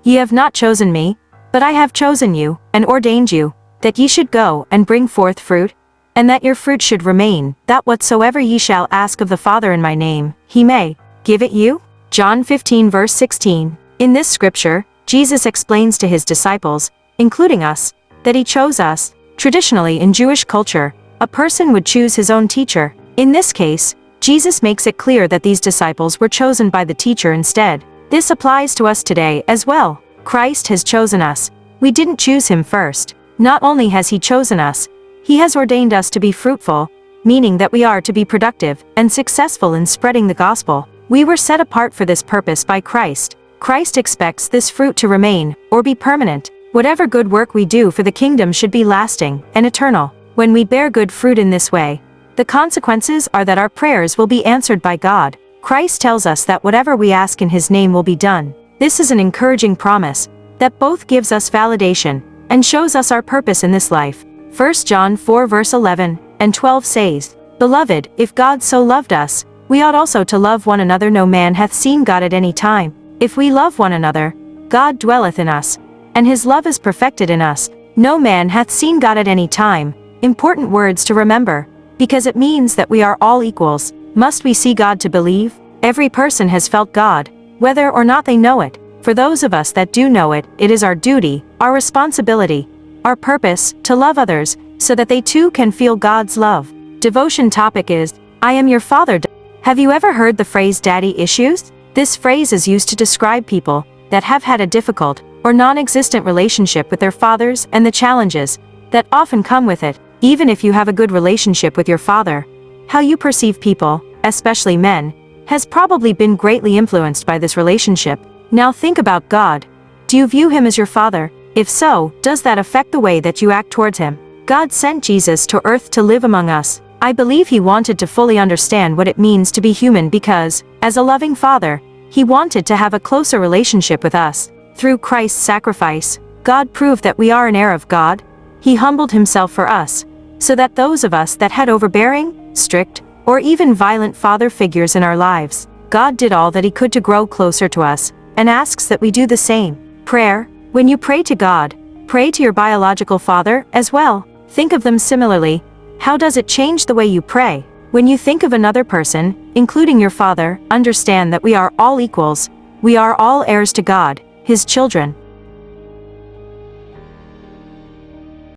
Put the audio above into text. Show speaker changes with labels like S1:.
S1: Ye have not chosen me, but I have chosen you, and ordained you, that ye should go and bring forth fruit, and that your fruit should remain, that whatsoever ye shall ask of the Father in my name, he may give it you? John 15 verse 16. In this scripture, Jesus explains to his disciples, including us, that he chose us. Traditionally in Jewish culture, a person would choose his own teacher. In this case, Jesus makes it clear that these disciples were chosen by the teacher instead. This applies to us today as well. Christ has chosen us. We didn't choose him first. Not only has he chosen us, he has ordained us to be fruitful, meaning that we are to be productive and successful in spreading the gospel. We were set apart for this purpose by Christ. Christ expects this fruit to remain, or be permanent. Whatever good work we do for the kingdom should be lasting and eternal. When we bear good fruit in this way, the consequences are that our prayers will be answered by God. Christ tells us that whatever we ask in his name will be done. This is an encouraging promise that both gives us validation and shows us our purpose in this life. 1 John 4 verse 11 and 12 says, Beloved, if God so loved us, we ought also to love one another. No man hath seen God at any time. If we love one another, God dwelleth in us, and his love is perfected in us. No man hath seen God at any time. Important words to remember, because it means that we are all equals. Must we see God to believe? Every person has felt God, whether or not they know it. For those of us that do know it, it is our duty, our responsibility, our purpose, to love others, so that they too can feel God's love. Devotion topic is, I am your father. Have you ever heard the phrase daddy issues? This phrase is used to describe people that have had a difficult or non-existent relationship with their fathers and the challenges that often come with it. Even if you have a good relationship with your father, how you perceive people, especially men, has probably been greatly influenced by this relationship. Now think about God. Do you view him as your father? If so, does that affect the way that you act towards him? God sent Jesus to earth to live among us. I believe he wanted to fully understand what it means to be human because, as a loving father, he wanted to have a closer relationship with us. Through Christ's sacrifice, God proved that we are an heir of God. He humbled himself for us, so that those of us that had overbearing, strict, or even violent father figures in our lives, God did all that he could to grow closer to us, and asks that we do the same. Prayer. When you pray to God, pray to your biological father as well. Think of them similarly. How does it change the way you pray? When you think of another person, including your father, understand that we are all equals. We are all heirs to God, his children.